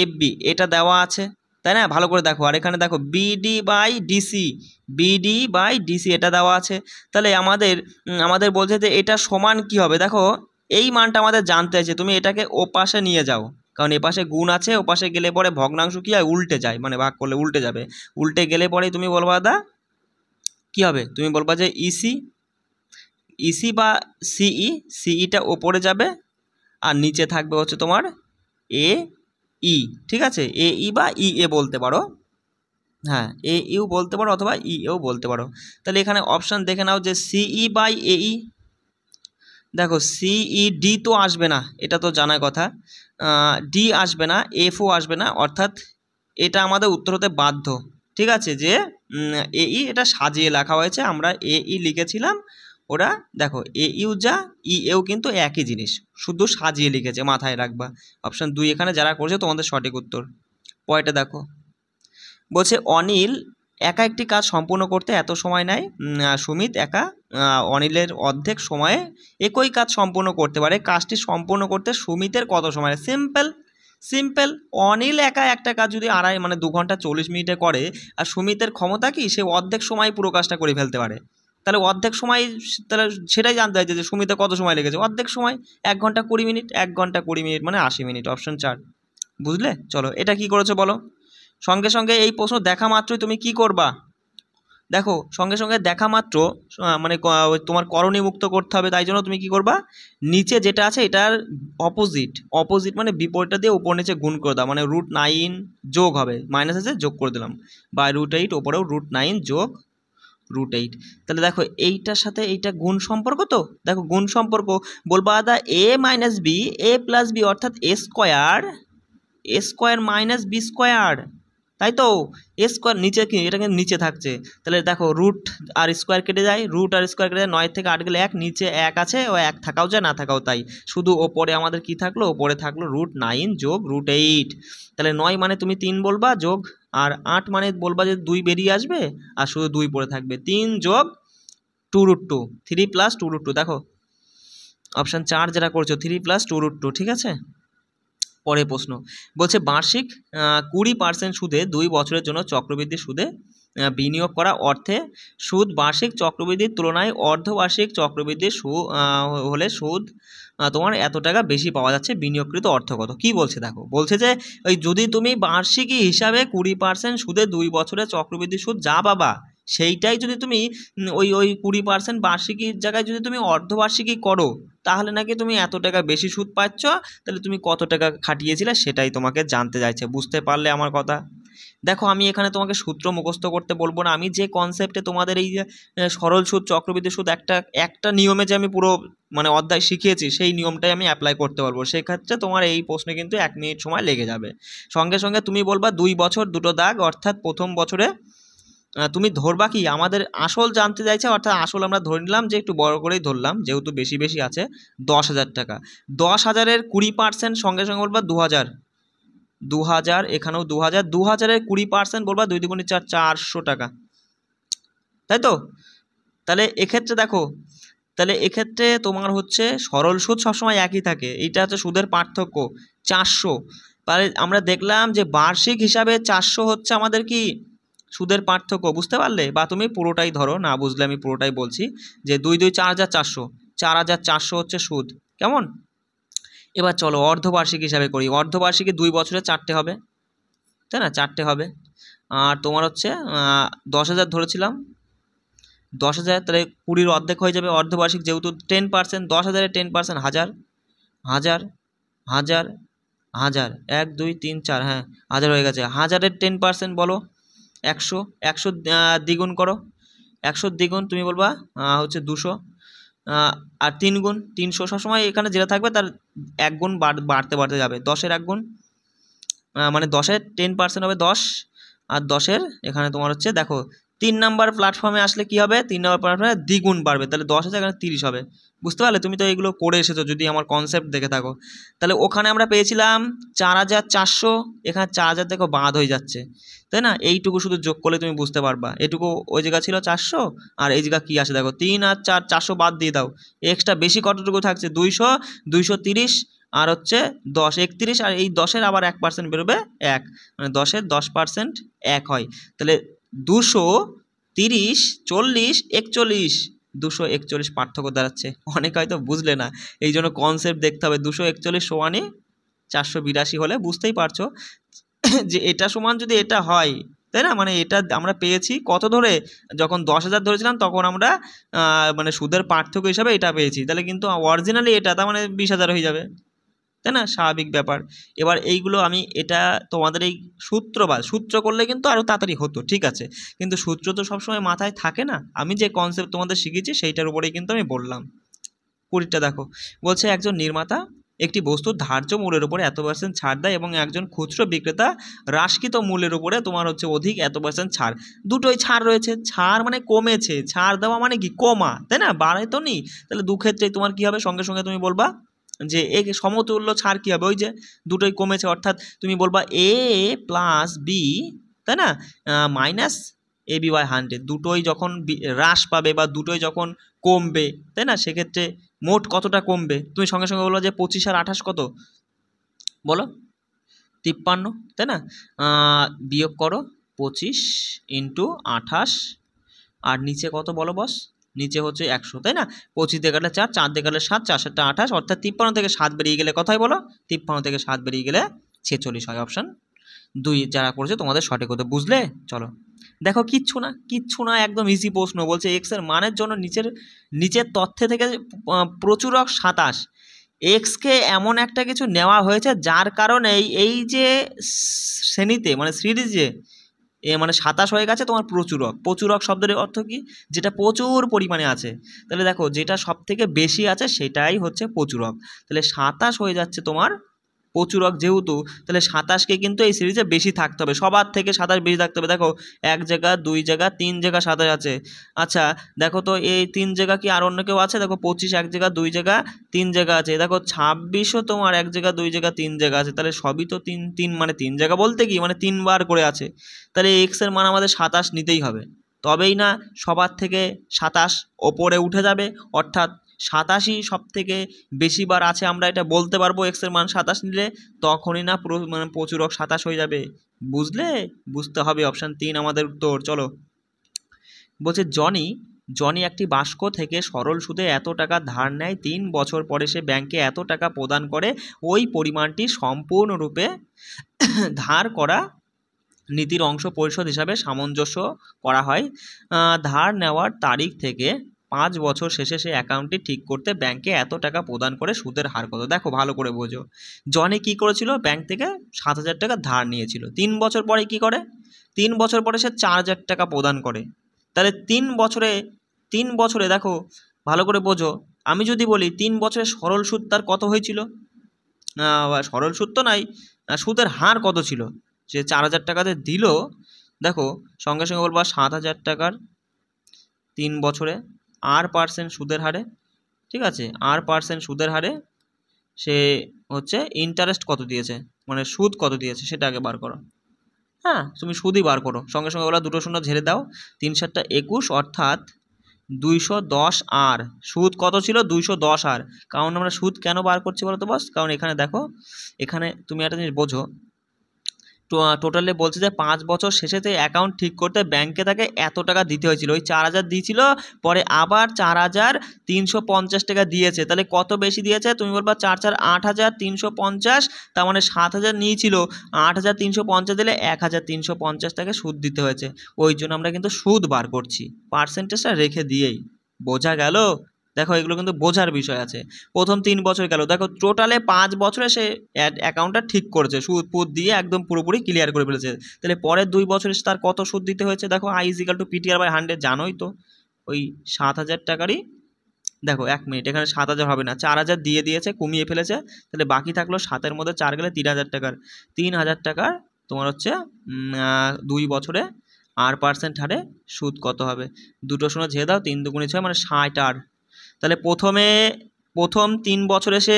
F B এটা দেওয়া আছে, তাই না, ভালো করে দেখো। আর এখানে দেখো বিডি বাই ডিসি এটা দেওয়া আছে। তাহলে আমাদের বলছে যে এটা সমান কি হবে, দেখো এই মানটা আমাদের জানতে আছে, তুমি এটাকে ওপাশে নিয়ে যাও, কারণ এপাশে গুণ আছে, ওপাশে গেলে পরে ভগ্নাংশ কী হয়, উল্টে যায়, মানে ভাগ করলে উল্টে যাবে, উল্টে গেলে পরে তুমি বলবা দা কী হবে, তুমি বলবা যে ইসি বা সিইটা ওপরে যাবে আর নিচে থাকবে হচ্ছে তোমার এ ই, ঠিক আছে। এ ই বা ই এ বলতে পারো, হ্যাঁ এ ইউ বলতে পারো অথবা ই এও বলতে পারো। তাহলে এখানে অপশান দেখে নাও যে সিই বাই এ ই, দেখো সিই ডি তো আসবে না, এটা তো জানার কথা, ডি আসবে না, এফও আসবে না, অর্থাৎ এটা আমাদের উত্তর হতে বাধ্য, ঠিক আছে। যে এ ই এটা সাজিয়ে লেখা হয়েছে, আমরা এ ই লিখেছিলাম, ওরা দেখো এ ইউ যা ই এও কিন্তু একই জিনিস, শুধু সাজিয়ে লিখেছে, মাথায় রাখবা। অপশান 2 এখানে যারা করছে তোমাদের সঠিক উত্তর। পরেরটা দেখো, বলছে অনিল একা একটি কাজ সম্পূর্ণ করতে এত সময় নেয়, সুমিত একা অনিলের অর্ধেক সময়ে একই কাজ সম্পূর্ণ করতে পারে, কাজটি সম্পূর্ণ করতে সুমিতের কত সময়? সিম্পল, অনিল একা একটা কাজ যদি মানে 2 ঘন্টা 40 মিনিটে করে, আর সুমিতের ক্ষমতা কি, সে অর্ধেক সময় পুরো কাজটা করে ফেলতে পারে, তাহলে অর্ধেক সময়, তাহলে সেটাই জানতে চাইছে যে সুমিতের কত সময় লেগেছে, অর্ধেক সময় 1 ঘন্টা 20 মিনিট, 1 ঘন্টা 20 মিনিট মানে 80 মিনিট, অপশন 4, বুঝলে। চলো এটা কি করেছো বলো। সঙ্গে সঙ্গে এই প্রশ্ন দেখা মাত্রই তুমি কি করবা, দেখো সঙ্গে সঙ্গে দেখা মাত্র মানে তোমার করণীয় মুক্ত করতে হবে, তাই জন্য তুমি কি করবা, নিচে যেটা আছে এটার অপোজিট মানে বিপরীতটা দিয়ে উপর নিচে গুণ করে দাও, মানে √9 যোগ হবে, মাইনাস আছে যোগ করে দিলাম, বা √8 ওপরেও √9 যোগ √8, তাহলে দেখো এইটার সাথে এইটা গুণ সম্পর্ক, তো দেখো গুণ সম্পর্ক, বলবা দা এ minus B A plus B, অর্থাৎ এ স্কোয়ার মাইনাস বি স্কোয়ার, তাই তো এ স্কোয়ার নিচে কি, এটা কিন্তু নিচে থাকছে, তাহলে দেখো √, আর স্কোয়ার কেটে যায়, √আর স্কোয়ার কেটে যায়, 9 থেকে 8 গেলে 1, নিচে 1 আছে, ও 1 থাকাও যায় না থাকাও তাই, শুধু ওপরে আমাদের কি থাকলো, ওপরে থাকলো √9 যোগ √8, তাহলে 9 মানে তুমি 3 বলবা যোগ, আর 8 মানে বলবা যে 2 বেরিয়ে আসবে, আর শুধু 2 পড়ে থাকবে, 3 যোগ 2√2, 3 প্লাস 2√2, দেখো অপশান 4 যেটা করছো 3 প্লাস 2√2, ঠিক আছে। পরের প্রশ্ন বলছে বার্ষিক 20% সুদে 2 বছরের জন্য চক্রবৃদ্ধি সুদে বিনিয়োগ করা অর্থে সুদ বার্ষিক চক্রবৃদ্ধির তুলনায় অর্ধবার্ষিক চক্রবৃদ্ধি হলে সুদ তোমার এত টাকা বেশি পাওয়া যাচ্ছে, বিনিয়োগকৃত অর্থ কত, কি বলছে দেখো, বলছে যে ওই যদি তুমি বার্ষিকী হিসাবে 20% সুদে 2 বছরের চক্রবৃদ্ধি সুদ যা পাবা, সেইটাই যদি তুমি ওই 20% বার্ষিকীর জায়গায় যদি তুমি অর্ধবার্ষিকী করো, তাহলে নাকি তুমি এত টাকা বেশি সুদ পাচ্ছ, তাহলে তুমি কত টাকা খাটিয়েছিলে সেটাই তোমাকে জানতে চাইছে, বুঝতে পারলে আমার কথা। দেখো আমি এখানে তোমাকে সূত্র মুখস্থ করতে বলবো না, আমি যে কনসেপ্টে তোমাদের এই যে সরল সুদ চক্রবৃদ্ধি সুদ একটা নিয়মে যে আমি পুরো মানে অধ্যায় শিখিয়েছি, সেই নিয়মটাই আমি অ্যাপ্লাই করতে পারবো, সেক্ষেত্রে তোমার এই প্রশ্নে কিন্তু 1 মিনিট সময় লেগে যাবে। সঙ্গে সঙ্গে তুমি বলবা 2 বছর 2টো দাগ, অর্থাৎ প্রথম বছরে তুমি ধরবা কি, আমাদের আসল জানতে চাইছে, অর্থাৎ আসল আমরা ধরে নিলাম যে একটু বড় করেই ধরলাম, যেহেতু বেশি আছে 10,000 টাকা, 10,000-এর 20% সঙ্গে সঙ্গে বলবা 2,000, এখানেও 2,000-এর 20% বলবা 2 দুগুণে 4, 400 টাকা, তাই তো। তাহলে এক্ষেত্রে দেখো, তাহলে এক্ষেত্রে তোমার হচ্ছে সরল সুদ সবসময় একই থাকে, এইটা হচ্ছে সুদের পার্থক্য 400, তাহলে আমরা দেখলাম যে বার্ষিক হিসাবে 400 হচ্ছে আমাদের কি সুদের পার্থক্য, বুঝতে পারলে, বা তুমি পুরোটাই ধরো, না বুঝলে আমি পুরোটাই বলছি, যে 2 2 4,400, 4,400 হচ্ছে সুদ, কেমন। এবার চলো অর্ধবার্ষিক হিসাবে করি, অর্ধবার্ষিকী 2 বছরে 4টে হবে, তাই না, 4টে হবে, আর তোমার হচ্ছে 10,000 ধরেছিলাম, 10,000 তাহলে 20-র অর্ধেক হয়ে যাবে, অর্ধবার্ষিক যেহেতু 10%, 10,000-এর 10% 1,000, 1,000, 1,000, 1,000, 1 2 3 4, হ্যাঁ 1,000 হয়ে গেছে। 1,000-এর 10% বলো 100, 100 দ্বিগুণ করো, 100 দ্বিগুণ তুমি বলবা হচ্ছে 200, আর 3 গুণ 300, সবসময় এখানে যেটা থাকবে তার 1 গুণ বাড়তে বাড়তে যাবে। 10-এর 1 গুণ মানে 10-এর 10% হবে 10, আর 10-এর এখানে তোমার হচ্ছে দেখো 3 নাম্বার প্ল্যাটফর্মে আসলে কি হবে, 3 নাম্বার প্ল্যাটফর্মে দ্বিগুণ বাড়বে, তাহলে 10 আছে এখানে 30 হবে। বুঝতে পারলে? তুমি তো এগুলো করে এসেছো যদি আমার কনসেপ্ট দেখে থাকো। তাহলে ওখানে আমরা পেয়েছিলাম 4,400, এখানে 4,000 দেখো বাদ হয়ে যাচ্ছে, তাই না? এইটুকু শুধু যোগ করলে তুমি বুঝতে পারবা। এটুকু ওই জায়গা ছিল 400, আর এই জায়গা কি আসে দেখো 3 আর 4, 400 বাদ দিয়ে দাও, এক্সট্রা বেশি কতটুকু থাকছে 200, 230, আর হচ্ছে 10, 31, আর এই 10-এর আবার 1% বেরোবে 1, মানে 10-এর 10% 1 হয়। তাহলে 230, 40, 41, 241 পার্থক্য দাঁড়াচ্ছে। অনেক হয়তো বুঝলে না, এই জন্য কনসেপ্ট দেখতে হবে। 241 সমানই 482 হলে বুঝতেই পারছো যে এটা সমান যদি এটা হয়, তাই না? মানে এটা আমরা পেয়েছি কত ধরে, যখন 10,000 ধরেছিলাম তখন আমরা মানে সুদের পার্থক্য হিসাবে এটা পেয়েছি, তাহলে কিন্তু অরিজিনালি এটা তার মানে 20,000 হয়ে যাবে, তাই না? স্বাভাবিক ব্যাপার। এবার এইগুলো আমি এটা তোমাদের এই সূত্র করলে কিন্তু আরও তাড়াতাড়ি হতো, ঠিক আছে, কিন্তু সূত্র তো সবসময় মাথায় থাকে না। আমি যে কনসেপ্ট তোমাদের শিখিয়েছি সেইটার উপরেই কিন্তু আমি বললাম। 20টা দেখো, বলছে একজন নির্মাতা একটি বস্তুর ধার্য মূল্যের উপরে এত% ছাড় দেয় এবং একজন খুচরো বিক্রেতা হ্রাসকৃত মূল্যের উপরে তোমার হচ্ছে অধিক এত% ছাড়। দুটোই ছাড় রয়েছে, ছাড় মানে কমেছে, ছাড় দেওয়া মানে কি কমা, তাই না? বাড়ায় তো নেই। তাহলে দুক্ষেত্রেই তোমার কি হবে, সঙ্গে সঙ্গে তুমি বলবা যে এ সমতুল্য ছাড় কি হবে, ওই যে দুটোই কমেছে, অর্থাৎ তুমি বলবা a প্লাস বি, তাই না, মাইনাস AB/100, দুটোই যখন হ্রাস পাবে বা দুটোই যখন কমবে, তাই না, সেক্ষেত্রে মোট কতটা কমবে, তুমি সঙ্গে সঙ্গে বলো যে 25 আর 28 কত, বলো 53, তাই না? বিয়োগ করো 25 ইন্টু 28, আর নিচে কত বলো বস, নিচে হচ্ছে 100, তাই না? 25 দিয়ে কাটলে 4, 4 দিয়ে কাটলে 7, 4 7 28, অর্থাৎ 53 থেকে 7 বেরিয়ে গেলে কথাই বলো, 53 থেকে 7 বেরিয়ে গেলে 46 হয়। অপশান 2 যারা করেছে তোমাদের সঠিক হতে। বুঝলে? চলো দেখো, কিচ্ছু না, একদম ইজি প্রশ্ন। বলছে এক্সের মানের জন্য নিচের তথ্যে থেকে প্রচুরক 27, এক্সকে এমন একটা কিছু নেওয়া হয়েছে যার কারণে এই যে শ্রেণীতে মানে সিরিজে মানে 27 হয়ে গেছে তোমার প্রচুরক শব্দের অর্থ কি, যেটা প্রচুর পরিমাণে আছে। তাহলে দেখো যেটা সব থেকে বেশি আছে সেটাই হচ্ছে প্রচুরক, তাহলে 27 হয়ে যাচ্ছে তোমার প্রচুরক যেহেতু, তাহলে 27কে কিন্তু এই সিরিজে বেশি থাকতে হবে, সবার থেকে 27 বেশি থাকতে হবে। দেখো 1 জায়গা 2 জায়গা 3 জায়গা 27 আছে। আচ্ছা দেখো তো এই 3 জায়গা কি আর অন্য কেউ আছে? দেখো 25 1 জায়গা 2 জায়গা 3 জায়গা আছে। দেখো 26ও তোমার 1 জায়গা 2 জায়গা 3 জায়গা আছে, তাহলে সবই তো 3 মানে 3 জায়গা বলতে কি মানে 3 বার করে আছে, তাহলে এক্স এর মান আমাদের 27 নিতেই হবে, তবেই না সবার থেকে 27 ওপরে উঠে যাবে, অর্থাৎ 87ই সব থেকে বেশি বার আছে আমরা এটা বলতে পারবো এক্সের মান 27 নিলে, তখনই না মানে প্রচুরক 27 হয়ে যাবে। বুঝতে হবে। অপশান 3 আমাদের উত্তর। চলো বলছে জনি একটি বাক্স থেকে সরল সুদে এত টাকা ধার নেয়, 3 বছর পরে সে ব্যাংকে এত টাকা প্রদান করে, ওই পরিমাণটি সম্পূর্ণরূপে ধার করা নীতির অংশ পরিশোধ হিসাবে সামঞ্জস্য করা হয়। ধার নেওয়ার তারিখ থেকে 5 বছর শেষে সে অ্যাকাউন্টটি ঠিক করতে ব্যাংকে এত টাকা প্রদান করে, সুদের হার কত। দেখো ভালো করে বোঝো, জনি কি করেছিল, ব্যাংক থেকে 7,000 টাকা ধার নিয়েছিল, 3 বছর পরে কি করে, 3 বছর পরে সে 4,000 টাকা প্রদান করে। তাহলে 3 বছরে দেখো ভালো করে বোঝো, আমি যদি বলি 3 বছরে সরল সুদ তার কত হয়েছিল, সরল সুদ তো নাই, সুদের হার কত ছিল, সে 4,000 টাকাতে দিল, দেখো সঙ্গে সঙ্গে বলবো 7,000 টাকার 3 বছরে R% সুদের হারে, ঠিক আছে, R% সুদের হারে সে হচ্ছে ইন্টারেস্ট কত দিয়েছে, মানে সুদ কত দিয়েছে সেটা আগে বার করো। হ্যাঁ তুমি সুদই বার করো, সঙ্গে সঙ্গে বলা 2 শূন্য ঝেড়ে দাও, 3 7 21, অর্থাৎ 210 আর সুদ কত ছিল 210 আর। কারণ আমরা সুদ কেন বার করছি বলো তো বস, কারণ এখানে দেখো, এখানে তুমি একটা জিনিস বোঝো, টোটালে বলছে যে 5 বছর শেষেতে অ্যাকাউন্ট ঠিক করতে ব্যাংকে তাকে এত টাকা দিতে হয়েছিল। ওই 4,000 দিয়েছিল, পরে আবার 4,350 টাকা দিয়েছে। তাহলে কত বেশি দিয়েছে? তুমি বলবা 4 4 8,350, তার মানে 7,000 নিয়েছিল, 8,350 দিলে 1,350 টাকা সুদ দিতে হয়েছে। ওই জন্য আমরা কিন্তু সুদ বার করছি পার্সেন্টেজটা রেখে দিয়েই। বোঝা গেল? দেখো এগুলো কিন্তু বোঝার বিষয় আছে। প্রথম 3 বছর গেল, দেখো টোটালে 5 বছরে সে অ্যাকাউন্টটা ঠিক করেছে, সুদ পুদ দিয়ে একদম পুরোপুরি ক্লিয়ার করে ফেলেছে। তাহলে পরের 2 বছরে তার কত সুদ দিতে হয়েছে? দেখো I=PTR/100, জানোই তো ওই 7,000 টাকারই। দেখো 1 মিনিট, এখানে 7,000 হবে না, 4,000 দিয়ে দিয়েছে, কমিয়ে ফেলেছে। তাহলে বাকি থাকলো 7-এর মধ্যে 4 গেলে 3,000 টাকার, 3,000 টাকার তোমার হচ্ছে 2 বছরে আর পার্সেন্ট হারে সুদ কত হবে? দুটো শূন্য ঝেড়ে দাও, 3 দুগুণে 6 মানে 60 আর। তাহলে প্রথম 3 বছরে সে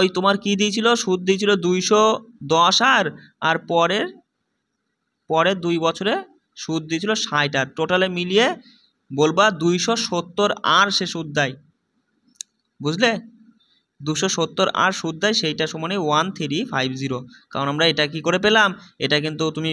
ওই তোমার কি দিয়েছিল? সুদ দিয়েছিল 210 আর পরের 2 বছরে সুদ দিয়েছিল 60 আর। টোটালে মিলিয়ে বলবা 270 আর সে সুদ দেয়। বুঝলে? 270 আর সুদ দেয়, সেইটা সমানে 1350। কারণ আমরা এটা কি করে পেলাম? এটা কিন্তু তুমি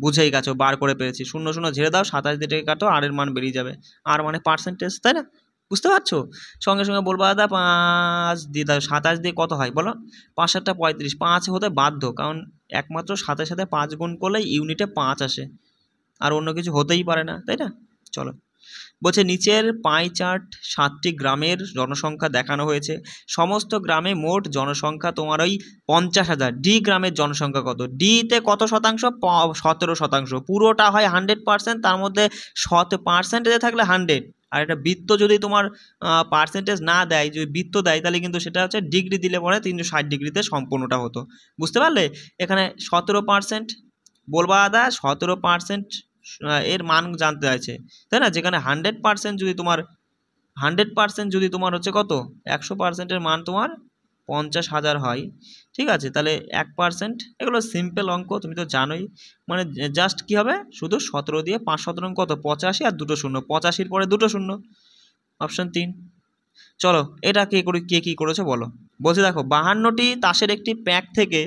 বুঝেই গেছো, বার করে পেয়েছি। 0 0 ঝেড়ে দাও, 27 দিয়ে থেকে কাটো, আর এর মান বেরিয়ে যাবে। আর মানে পার্সেন্টেজ, তাই না? বুঝতে পারছো? সঙ্গে সঙ্গে বলবো দাদা 5 দিয়ে দাও, 27 দিয়ে কত হয় বলো? 5 7 35, 5 হতে বাধ্য, কারণ একমাত্র 7-এর সাথে 5 গুণ করলে ইউনিটে 5 আসে, আর অন্য কিছু হতেই পারে না, তাই না? চলো, বলছে নিচের পাই চার্ট 7টি গ্রামের জনসংখ্যা দেখানো হয়েছে। সমস্ত গ্রামে মোট জনসংখ্যা তোমার ওই 50,000। ডি গ্রামের জনসংখ্যা কত? ডিতে কত শতাংশ? 17%। পুরোটা হয় 100%, তার মধ্যে 100% থাকলে 100। আর একটা বৃত্ত যদি তোমার পার্সেন্টেজ না দেয়, যদি বৃত্ত দেয়, তাহলে কিন্তু সেটা হচ্ছে ডিগ্রি দিলে পরে 360 ডিগ্রিতে সম্পূর্ণটা হতো। বুঝতে পারলে? এখানে 17% বলবা দাদা, 17% এর মান জানতে চাইছে, তাই না? যেখানে 100% যদি তোমার হচ্ছে কত, 100%-এর মান তোমার 50,000 হয়, ঠিক আছে? তাহলে 1%, এগুলো সিম্পল অঙ্ক, তুমি তো জানোই। মানে জাস্ট কি হবে, শুধু 17 দিয়ে 5 17 কত, 85, আর দুটো শূন্য, 85-র পরে দুটো শূন্য, অপশন 3। চলো, এটা কে কি করেছে বলো। বলছে দেখো 52টি তাসের একটি প্যাক থেকে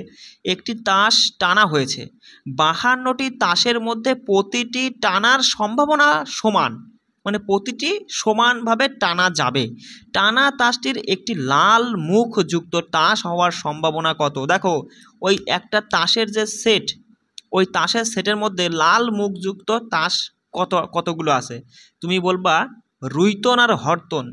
একটি তাস টানা হয়েছে। 52টি তাসের মধ্যে প্রতিটি টানার সম্ভাবনা সমান, মানে প্রতিটি সমানভাবে টানা যাবে। টানা তাসটির একটি লাল মুখ যুক্ত তাস হওয়ার সম্ভাবনা কত? দেখো ওই একটা তাসের যে সেট, ওই তাসের সেটের মধ্যে লাল মুখযুক্ত তাস কতগুলো আছে? তুমি বলবা রুইতন আর হরতন,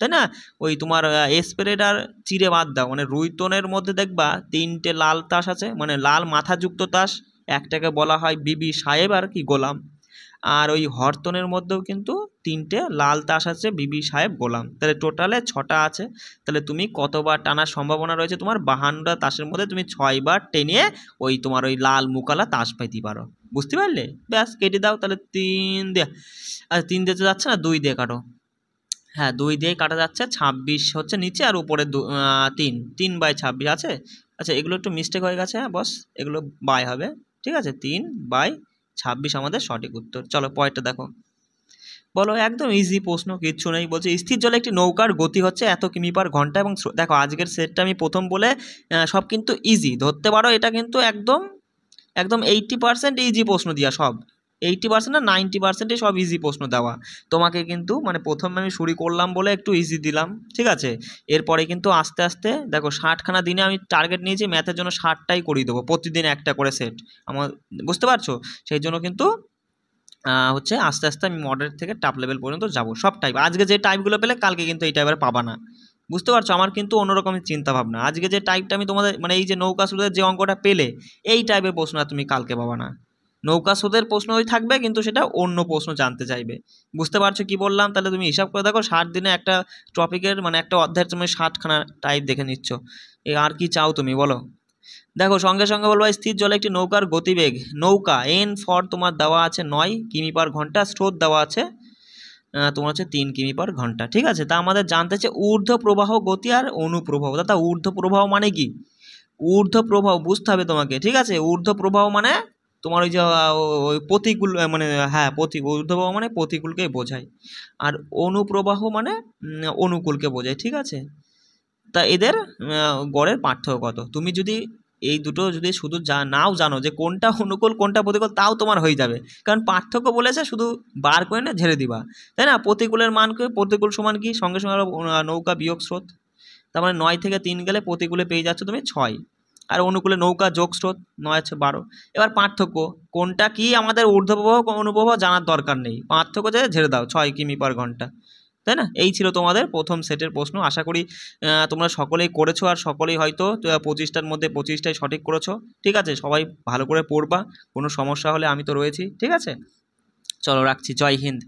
তাই না? ওই তোমার স্প্রেড আর চিরে বাদ দাও, মানে রুইতনের মধ্যে দেখবা 3টে লাল তাস আছে, মানে লাল মাথাযুক্ত তাস, একটাকে বলা হয় বিবি সাহেব আর কি গোলাম। আর ওই হরতনের মধ্যেও কিন্তু 3টে লাল তাস আছে, বিবি সাহেব গোলাম। তাহলে টোটালে 6টা আছে। তাহলে তুমি কতবার টানার সম্ভাবনা রয়েছে? তোমার 52টা তাসের মধ্যে তুমি 6বার টেনে ওই তোমার ওই লাল মুকালা তাস পাইতে পারো। বুঝতে পারলে? ব্যাস, কেটে দাও। তাহলে 3 দিয়ে, আচ্ছা 3 দিয়ে তো যাচ্ছে না, 2 দিয়ে কাটো। হ্যাঁ, 2 দিয়েই কাটা যাচ্ছে। 26 হচ্ছে নিচে, আর উপরে 3, 3/26 আছে। আচ্ছা, এগুলো একটু মিস্টেক হয়ে গেছে, হ্যাঁ বস, এগুলো বাই হবে, ঠিক আছে? 3/26 আমাদের সঠিক উত্তর। চলো পরেরটা দেখো। বলো, একদম ইজি প্রশ্ন, কিচ্ছু নেই। বলছে স্থির জলে একটি নৌকার গতি হচ্ছে এত কিমি/ঘন্টা, এবং দেখো আজকের সেটটা আমি প্রথম বলে সব কিন্তু ইজি ধরতে পারো। এটা কিন্তু একদম একদম 80% ইজি প্রশ্ন দিয়া, সব 80% না 90%-ই সব ইজি প্রশ্ন দেওয়া। তোমাকে কিন্তু মানে প্রথমে আমি শুরু করলাম বলে একটু ইজি দিলাম, ঠিক আছে? এরপরে কিন্তু আস্তে আস্তে দেখো 60খানা দিনে আমি টার্গেট নিয়েছি ম্যাথের জন্য, 60টাই করিয়ে দেবো, প্রতিদিন একটা করে সেট আমার। বুঝতে পারছো? সেই জন্য কিন্তু হচ্ছে আস্তে আস্তে আমি মডারেট থেকে টাপ লেভেল পর্যন্ত যাবো, সব টাইপ। আজকে যে টাইপগুলো পেলে কালকে কিন্তু এই টাইপের পাবা না। বুঝতে পারছো? আমার কিন্তু অন্যরকমের চিন্তা ভাবনা। আজকে যে টাইপটা আমি তোমাদের, মানে এই যে নৌকা স্রোতের যে অঙ্কটা পেলে, এই টাইপের প্রশ্ন আর তুমি কালকে পাবা না। নৌকা স্রোতের প্রশ্নই থাকবে, কিন্তু সেটা অন্য প্রশ্ন জানতে চাইবে। বুঝতে পারছো কি বললাম? তাহলে তুমি হিসাব করে দেখো, 60 দিনে একটা টপিকের মানে একটা অধ্যায়ের তুমি 60খানা টাইপ দেখে নিচ্ছ। আর কি চাও তুমি বলো? দেখো সঙ্গে সঙ্গে বলবো, স্থির জলে একটি নৌকার গতিবেগ, নৌকা এন ফর তোমার দেওয়া আছে 9 কিমি/ঘন্টা, স্রোত দেওয়া আছে তোমার হচ্ছে 3 কিমি/ঘন্টা, ঠিক আছে? তা আমাদের জানতে হচ্ছে ঊর্ধ্ব প্রবাহ গতি আর অনুপ্রবাহ। দাদা ঊর্ধ্ব প্রবাহ মানে কি? ঊর্ধ্ব প্রবাহ বুঝতে হবে তোমাকে, ঠিক আছে? ঊর্ধ্ব প্রবাহ মানে তোমার ওই যে ওই প্রতিকূল, মানে হ্যাঁ ঊর্ধ্ব প্রবাহ মানে প্রতিকূলকেই বোঝায়, আর অনুপ্রবাহ মানে অনুকূলকে বোঝায়, ঠিক আছে? তা এদের গড়ের পার্থক্য কত? তুমি যদি এই দুটো যদি শুধু নাও জানো যে কোনটা অনুকূল কোনটা প্রতিকূল, তাও তোমার হয়ে যাবে, কারণ পার্থক্য বলেছে, শুধু বার করে না ঝেড়ে দিবা, তাই না? প্রতিকূলের মানকে, প্রতিকূল সমান কি, সঙ্গে সঙ্গে নৌকা বিয়োগ স্রোত, তার মানে 9 থেকে 3 গেলে প্রতিকূলে পেয়ে যাচ্ছ তুমি 6, আর অনুকূলে নৌকা যোগ স্রোত, 9 আছে 12। এবার পার্থক্য কোনটা কি আমাদের ঊর্ধ্বপ্রবাহ অনুপ্রবাহ জানার দরকার নেই, পার্থক্য যে ঝেড়ে দাও 6 কিমি পার ঘন্টা, তাই না? এই ছিল তোমাদের প্রথম সেটের প্রশ্ন। আশা করি তোমরা সকলেই করেছো, আর সকলেই হয়তো 25টার মধ্যে 25টাই সঠিক করেছো। ঠিক আছে, সবাই ভালো করে পড়বা, কোনো সমস্যা হলে আমি তো রয়েছি। ঠিক আছে, চলো রাখছি, জয় হিন্দ।